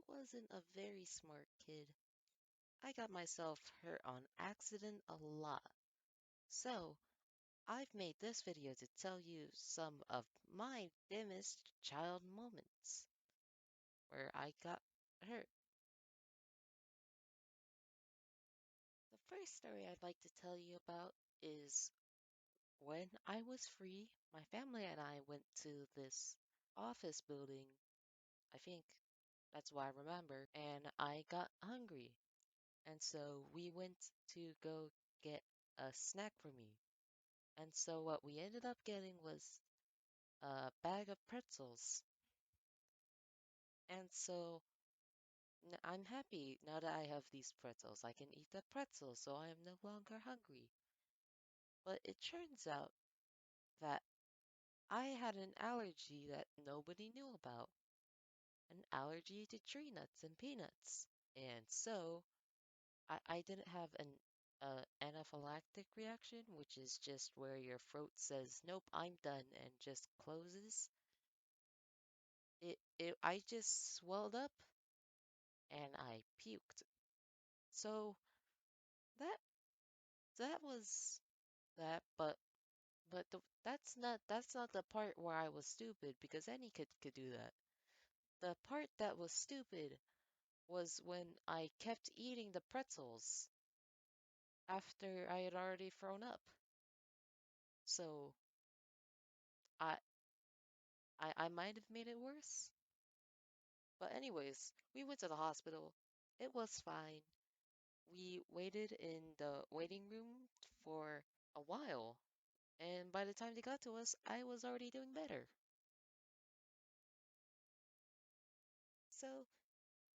wasn't a very smart kid. I got myself hurt on accident a lot. So, I've made this video to tell you some of my dimmest child moments where I got hurt. The first story I'd like to tell you about is when I was free, my family and I went to this office building, I think that's what I remember, and I got hungry. And so we went to go get a snack for me. And so what we ended up getting was a bag of pretzels. And so I'm happy now that I have these pretzels. I can eat the pretzels, so I am no longer hungry. But it turns out that I had an allergy that nobody knew about, an allergy to tree nuts and peanuts. And so I didn't have an anaphylactic reaction, which is just where your throat says, "Nope, I'm done," and just closes. I just swelled up and I puked. So that that was that, but that's not the part where I was stupid because any kid could do that. The part that was stupid was when I kept eating the pretzels after I had already thrown up. So I I might have made it worse. But anyways, we went to the hospital. It was fine. We waited in the waiting room for a while, and by the time they got to us, I was already doing better. So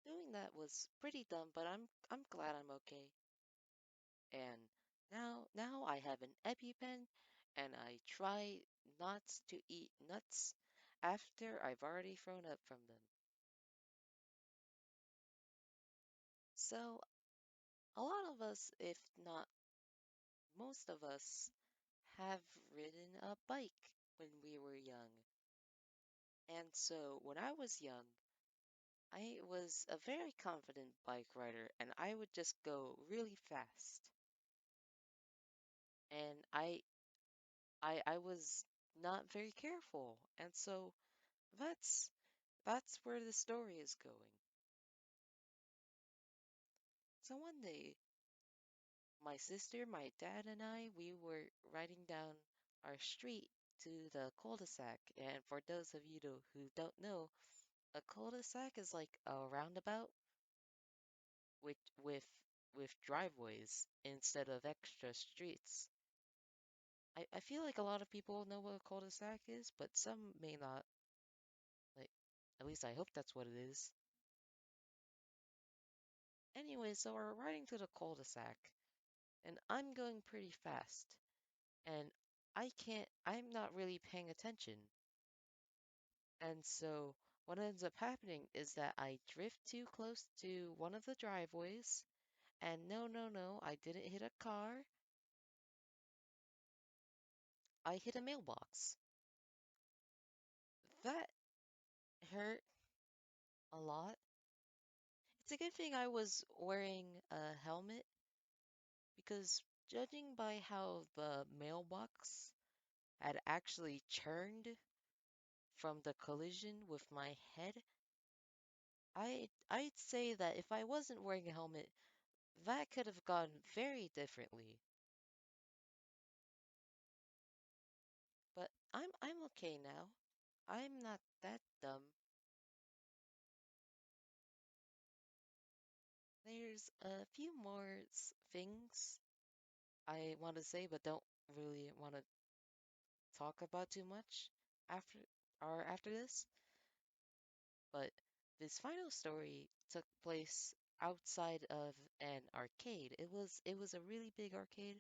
doing that was pretty dumb, but I'm glad I'm okay. And now I have an EpiPen, and I try not to eat nuts after I've already thrown up from them. So a lot of us, if not most of us, have ridden a bike when we were young. And so when I was young, I was a very confident bike rider and I would just go really fast. And I was not very careful. And so that's that's where the story is going. So one day, my sister, my dad, and I, we were riding down our street to the cul-de-sac. And for those of you who don't know, a cul-de-sac is like a roundabout with driveways instead of extra streets. I feel like a lot of people know what a cul-de-sac is, but some may not. Like, at least I hope that's what it is. Anyway, so we're riding through the cul-de-sac, and I'm going pretty fast, and I'm not really paying attention. And so what ends up happening is that I drift too close to one of the driveways, and no, no, no, I didn't hit a car. I hit a mailbox. That hurt a lot. It's a good thing I was wearing a helmet because judging by how the mailbox had actually turned from the collision with my head, I'd say that if I wasn't wearing a helmet, that could have gone very differently. But I'm okay now. I'm not that dumb. There's a few more things I want to say, but don't really want to talk about too much after after this. But this final story took place outside of an arcade. It was a really big arcade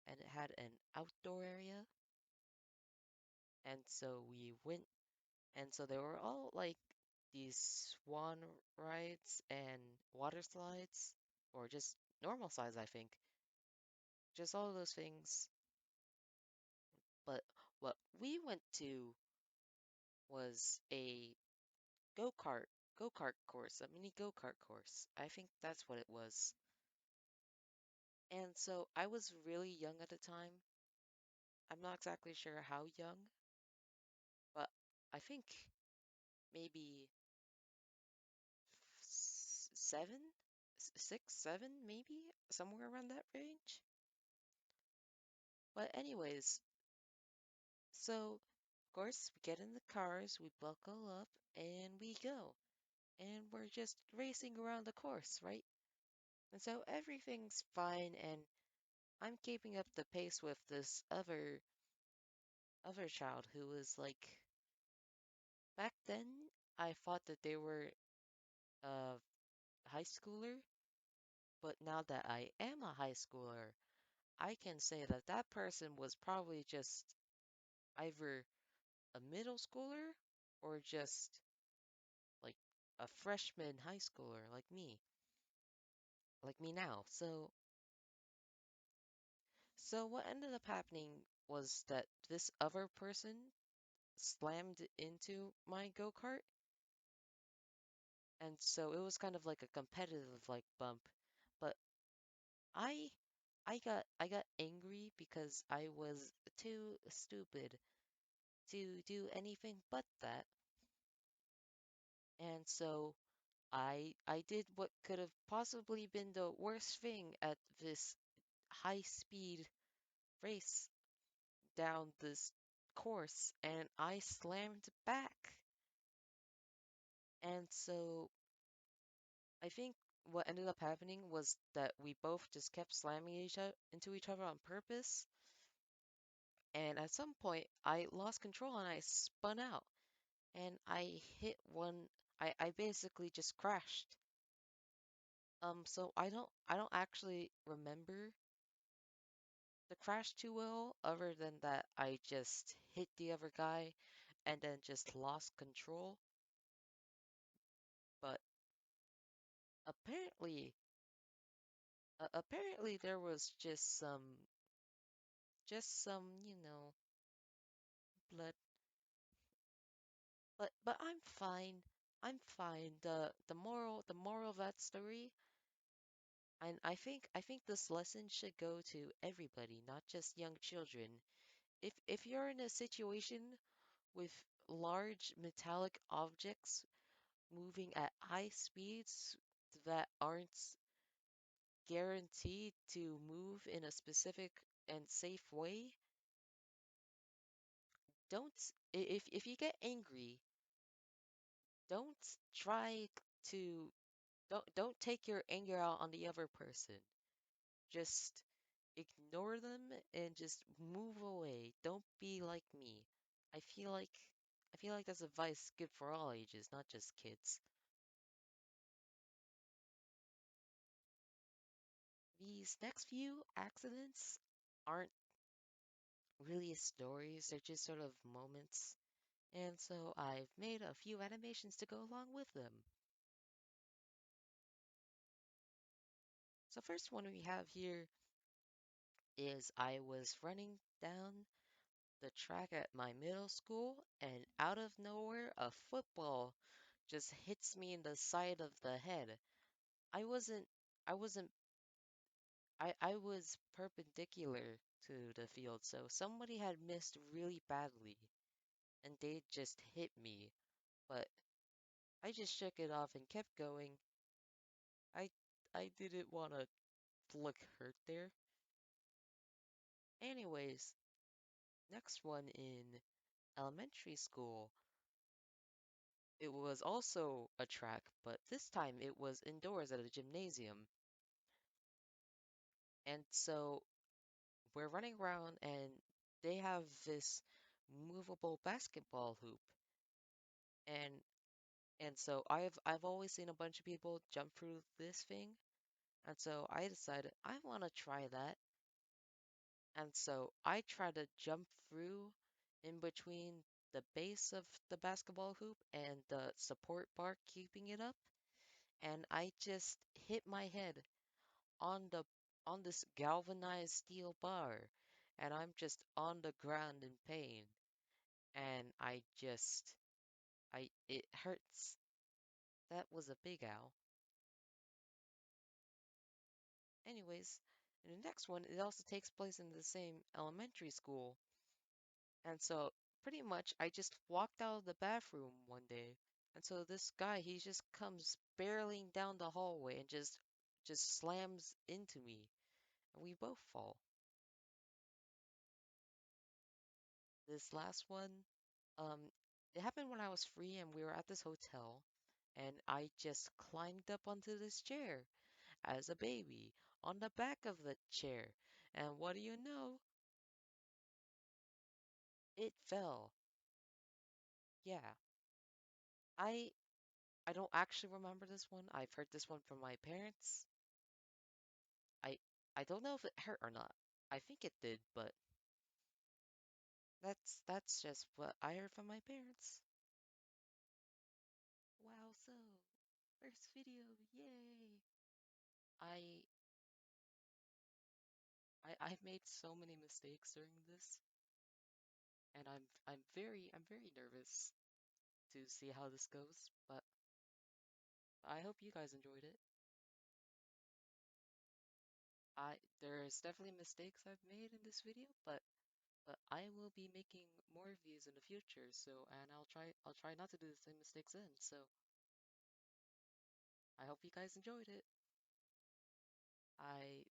and it had an outdoor area. And so we went and so they were all like these swan rides and water slides or just normal slides, I think. Just all of those things. But what we went to was a go-kart go-kart course, a mini go-kart course. I think that's what it was. And so I was really young at the time. I'm not exactly sure how young, but I think maybe 7, 6, 7, maybe somewhere around that range. But anyways, so of course we get in the cars, we buckle up, and we go. And we're just racing around the course, right? And so everything's fine, and I'm keeping up the pace with this other child who was like back then I thought that they were a high schooler, but now that I am a high schooler, I can say that that person was probably just either a middle schooler or just like a freshman high schooler like me now. So what ended up happening was that this other person slammed into my go-kart, and so it was kind of like a competitive like bump. But I I got angry because I was too stupid to do anything but that. And so I did what could have possibly been the worst thing at this high speed race down this course, and I slammed back. And so I think what ended up happening was that we both just kept slamming each other into each other on purpose. And at some point, I lost control and I spun out and I hit one. I basically just crashed. So I don't actually remember the crash too well, other than that I just hit the other guy and then just lost control. But apparently, apparently there was just some, blood. But I'm fine. I'm fine. The moral of that story, and I think this lesson should go to everybody, not just young children. If you're in a situation with large metallic objects moving at high speeds that aren't guaranteed to move in a specific and safe way, if you get angry, don't try to don't take your anger out on the other person. Just ignore them and just move away. Don't be like me. I feel like I feel like that's advice good for all ages, not just kids. These next few accidents aren't really stories, they're just sort of moments. And so I've made a few animations to go along with them. So first one we have here is I was running down the track at my middle school, and out of nowhere, a football just hits me in the side of the head. I wasn't, I wasn't, I was perpendicular to the field, so somebody had missed really badly, and they just hit me. But I just shook it off and kept going. I, I didn't want to look hurt there. Anyways, next one in elementary school. It was also a track, but this time it was indoors at a gymnasium. And so we're running around and they have this movable basketball hoop. And and so I've always seen a bunch of people jump through this thing. And so I decided I want to try that. And so I tried to jump through in between the base of the basketball hoop and the support bar keeping it up. And I just hit my head on the on this galvanized steel bar, and I'm just on the ground in pain, and I it hurts. That was a big owl. Anyways, in the next one, it also takes place in the same elementary school. And so pretty much I just walked out of the bathroom one day. And so this guy, he just comes barreling down the hallway and just slams into me, and we both fall. This last one, um, it happened when I was free and we were at this hotel, and I just climbed up onto this chair as a baby on the back of the chair. And what do you know? It fell. Yeah. I I don't actually remember this one. I've heard this one from my parents. I I don't know if it hurt or not. I think it did, but that's just what I heard from my parents. Wow, so first video, yay. I I've made so many mistakes during this, and I'm very nervous to see how this goes, but I hope you guys enjoyed it. There's definitely mistakes I've made in this video, but I will be making more of these in the future, so and I'll try not to do the same mistakes then. So I hope you guys enjoyed it. I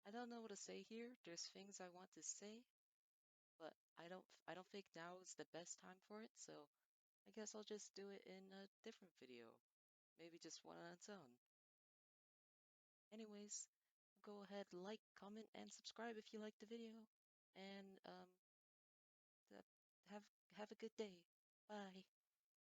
I don't know what to say here. There's things I want to say, but I don't think now is the best time for it, so I guess I'll just do it in a different video. Maybe just one on its own. Anyways, go ahead, like, comment, and subscribe if you liked the video. And th- have a good day. Bye.